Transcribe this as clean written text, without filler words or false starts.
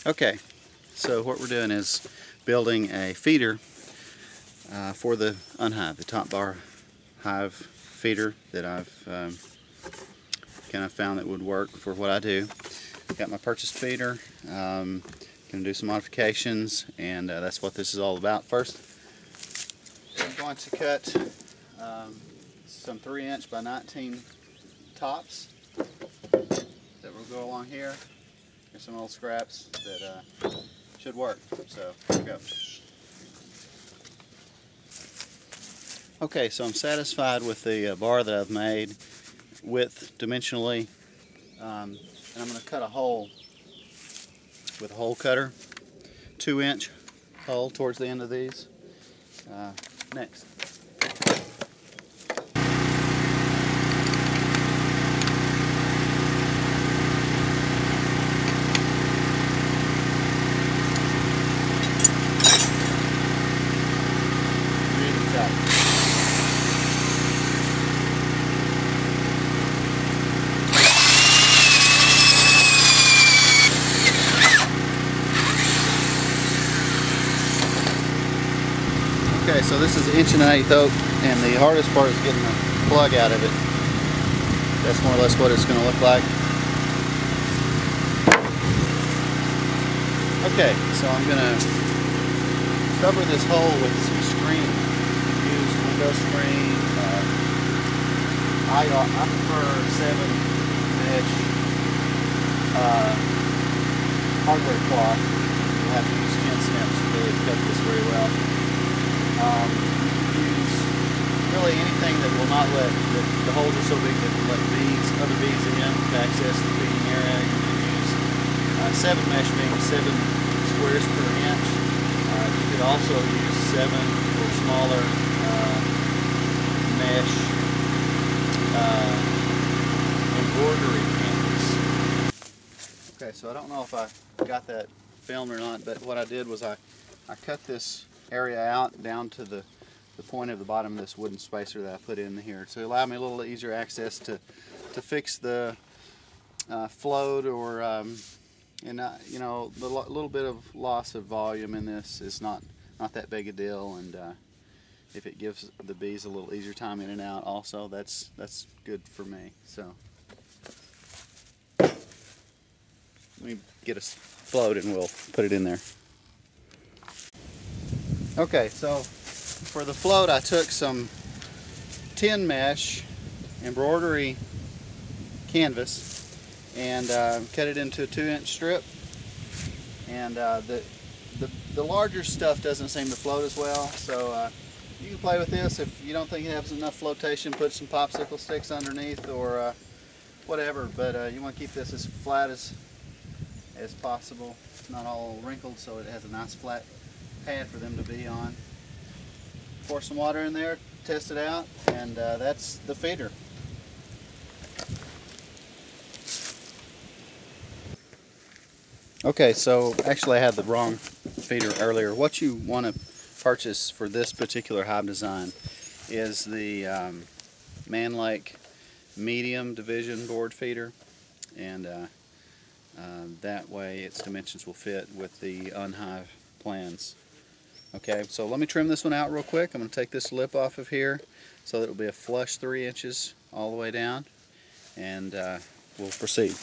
Okay, so what we're doing is building a feeder for the UNhive, the top bar hive feeder that I've kind of found that would work for what I do. Got my purchased feeder, going to do some modifications, and that's what this is all about. First, I'm going to cut some 3" by 19 tops that will go along here. Here's some old scraps that should work. So here we go. Okay, so I'm satisfied with the bar that I've made width dimensionally, and I'm going to cut a hole with a hole cutter, 2" hole towards the end of these. Next. Okay, so this is 1 1/8" oak, and the hardest part is getting the plug out of it. That's more or less what it's going to look like. Okay, so I'm going to cover this hole with some screen. Use window screen. I prefer 7 mesh hardware cloth. You'll have to use 10 snips to really cut this very well. You can use really anything that will not let, the holes are so big that will let other bees in to access the feeding area. You can use 7 mesh being 7 squares per inch. You could also use 7 or smaller mesh embroidery canvas. Okay, so I don't know if I got that filmed or not, but what I did was I cut this area out down to the point of the bottom of this wooden spacer that I put in here, so it allowed me a little easier access to fix the float, or you know, the little bit of loss of volume in this is not that big a deal, and if it gives the bees a little easier time in and out also, that's good for me. So let me get a float and we'll put it in there. Okay, so for the float I took some 10 mesh embroidery canvas and cut it into a 2" strip, and the larger stuff doesn't seem to float as well, so you can play with this. If you don't think it has enough flotation, put some popsicle sticks underneath or whatever, but you want to keep this as flat as possible. It's not all wrinkled, so it has a nice flat pad for them to be on. Pour some water in there, test it out, and that's the feeder. Okay, so actually I had the wrong feeder earlier. What you want to purchase for this particular hive design is the Manlake medium division board feeder, and that way its dimensions will fit with the UNhive plans. Okay, so let me trim this one out real quick. I'm going to take this lip off of here so that it will be a flush 3" all the way down, and we'll proceed.